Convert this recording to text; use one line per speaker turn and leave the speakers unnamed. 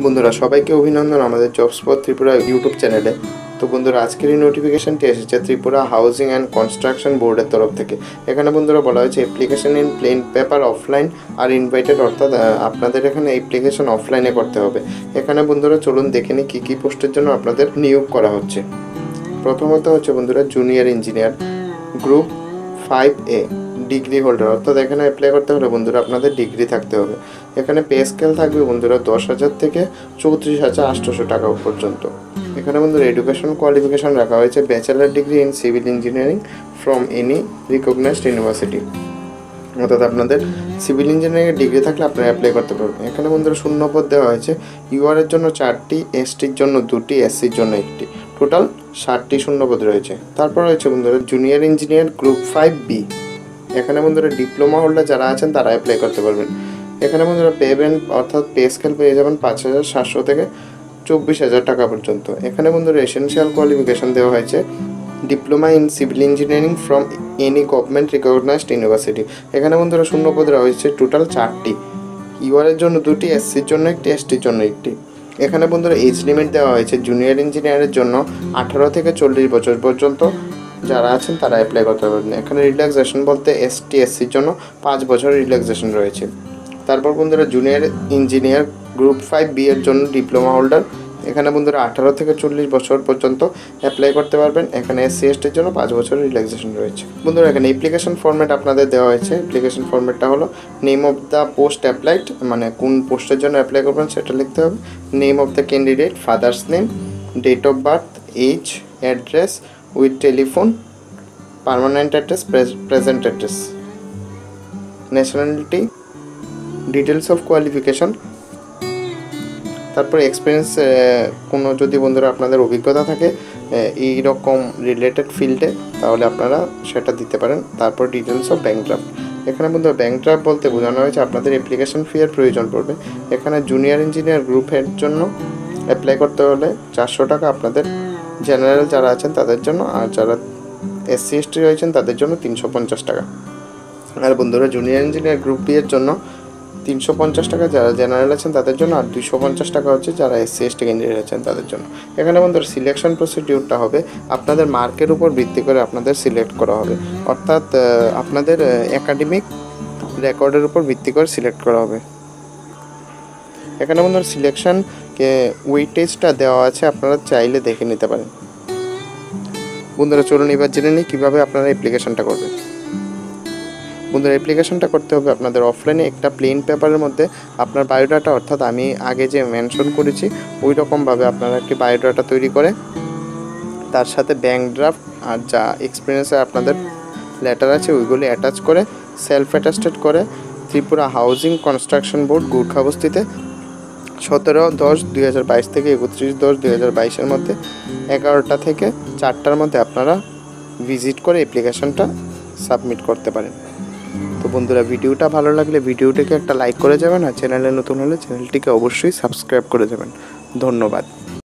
বন্ধুরা সবাইকে অভিনন্দন আমাদের জবস্পট ত্রিপুরা ইউটিউব চ্যানেলে। তো বন্ধুরা আজকের এই নোটিফিকেশনটি এসেছে ত্রিপুরা হাউজিং অ্যান্ড কনস্ট্রাকশন বোর্ডের তরফ থেকে। এখানে বন্ধুরা বলা হয়েছে application in plain paper offline are invited, অর্থাৎ আপনাদের এখানে অ্যাপ্লিকেশন অফলাইনে করতে হবে। এখানে বন্ধুরা চলুন দেখে নিই কী কী পোস্টের জন্য আপনাদের নিয়োগ করা হচ্ছে। প্রথমত হচ্ছে বন্ধুরা junior engineer group 5A degree holder, অর্থাৎ এখানে অ্যাপ্লাই করতে হলে বন্ধুরা আপনাদের ডিগ্রি থাকতে হবে। এখানে পে স্কেল থাকবে বন্ধুরা 10,000 থেকে 34,800 টাকা পর্যন্ত। এখানে বন্ধুরা এডুকেশন কোয়ালিফিকেশন রাখা হয়েছে bachelor degree in civil engineering from any recognised university, অর্থাৎ আপনাদের সিভিল ইঞ্জিনিয়ারিংয়ের ডিগ্রি থাকলে আপনারা অ্যাপ্লাই করতে পারবেন। এখানে বন্ধুরা শূন্যপদ দেওয়া হয়েছে, ইউআরের জন্য 4টি, এসটির জন্য 2টি, এসসির জন্য 1টি, টোটাল 60টি শূন্যপদ রয়েছে। তারপর রয়েছে বন্ধুরা জুনিয়র ইঞ্জিনিয়ার গ্রুপ 5B। এখানে বন্ধুরা ডিপ্লোমা হোল্ডার যারা আছেন তারা অ্যাপ্লাই করতে পারবেন। এখানে বন্ধুরা পেবেন, অর্থাৎ পে স্কেল পেয়ে যাবেন 5,700 থেকে 24,000 টাকা পর্যন্ত। এখানে বন্ধুরা এসেনশিয়াল কোয়ালিফিকেশন দেওয়া হয়েছে diploma in civil engineering from any government recognised university. এখানে বন্ধুরা শূন্যপদ রয়েছে টোটাল 4টি, ইউআরের জন্য 2টি, এসসির জন্য 1টি, এসটির জন্য 1টি। এখানে বন্ধুরা এজ লিমিট দেওয়া হয়েছে জুনিয়র ইঞ্জিনিয়ারের জন্য 18 থেকে 40 বছর পর্যন্ত যারা আছেন তারা অ্যাপ্লাই করতে পারবেন। এখানে রিল্যাক্সেশন বলতে এসটি, এসসির জন্য 5 বছর রিল্যাক্সেশন রয়েছে। তারপর বন্ধুরা জুনিয়র ইঞ্জিনিয়ার গ্রুপ 5B এর জন্য ডিপ্লোমা হোল্ডার, এখানে বন্ধুরা 18 থেকে 40 বছর পর্যন্ত অ্যাপ্লাই করতে পারবেন। এখানে এসসি, এসটির জন্য 5 বছর রিল্যাক্সেশন রয়েছে। বন্ধুরা এখানে অ্যাপ্লিকেশন ফরম্যাট আপনাদের দেওয়া হয়েছে। অ্যাপ্লিকেশন ফরম্যাটটা হলো name of the post applied, মানে কোন পোস্টের জন্য অ্যাপ্লাই করবেন সেটা লিখতে হবে। Name of the candidate, father's name, date of birth, age, address with telephone, permanent address, present address, nationality, details of qualification, তারপর এক্সপিরিয়েন্স, কোনো যদি বন্ধুরা আপনাদের অভিজ্ঞতা থাকে এই রকম রিলেটেড ফিল্ডে তাহলে আপনারা সেটা দিতে পারেন। তারপর ডিটেলস অফ ব্যাঙ্ক ড্রাফট। এখানে বন্ধুরা ব্যাঙ্ক ড্রাফট বলতে বোঝানো হয়েছে আপনাদের অ্যাপ্লিকেশন ফি এর প্রয়োজন পড়বে। এখানে জুনিয়র ইঞ্জিনিয়ার গ্রুপের জন্য অ্যাপ্লাই করতে হলে 400 টাকা আপনাদের, জেনারেল যারা আছেন তাদের জন্য, আর যারা এসসি, এসটি রয়েছেন তাদের জন্য 350 টাকা। আর বন্ধুরা জুনিয়র ইঞ্জিনিয়ার গ্রুপ বি এর জন্য 350 টাকা যারা জেনারেল আছেন তাদের জন্য, আর 250 টাকা হচ্ছে যারা এসসি, এসটি ক্যান্ডিডেট আছেন তাদের জন্য। এখানে বন্ধুরা সিলেকশন প্রসিডিউরটা হবে আপনাদের মার্কের উপর ভিত্তি করে আপনাদের সিলেক্ট করা হবে, অর্থাৎ আপনাদের একাডেমিক রেকর্ডের উপর ভিত্তি করে সিলেক্ট করা হবে। এখানে বন্ধুরা সিলেকশনকে ওয়েটেজটা দেওয়া আছে, আপনারা চাইলে দেখে নিতে পারেন। বন্ধুরা চলুন এবার জেনে নিই কীভাবে আপনারা অ্যাপ্লিকেশনটা করবেন। বন্ধুরা অ্যাপ্লিকেশনটা করতে হবে আপনাদের অফলাইনে একটা প্লেন পেপারের মধ্যে আপনার বায়োডাটা, অর্থাৎ আমি আগে যে মেনশন করেছি ওই রকমভাবে আপনারা একটি বায়োডাটা তৈরি করে তার সাথে ব্যাঙ্ক ড্রাফট আর যা এক্সপিরিয়েন্সে আপনাদের লেটার আছে ওইগুলি অ্যাটাচ করে সেলফ অ্যাটাস্টেড করে ত্রিপুরা হাউজিং কনস্ট্রাকশন বোর্ড গুর্খাবস্তিতে 17/10/2022 থেকে 31/10/2022 মধ্যে 11টা থেকে 4টার মধ্যে আপনারা ভিজিট করে অ্যাপ্লিকেশনটা সাবমিট করতে পারেন। তো বন্ধুরা ভিডিওটা ভালো লাগলে ভিডিওটিকে একটা লাইক করে যাবেন, আর চ্যানেলে নতুন হলে চ্যানেলটিকে অবশ্যই সাবস্ক্রাইব করে যাবেন। ধন্যবাদ।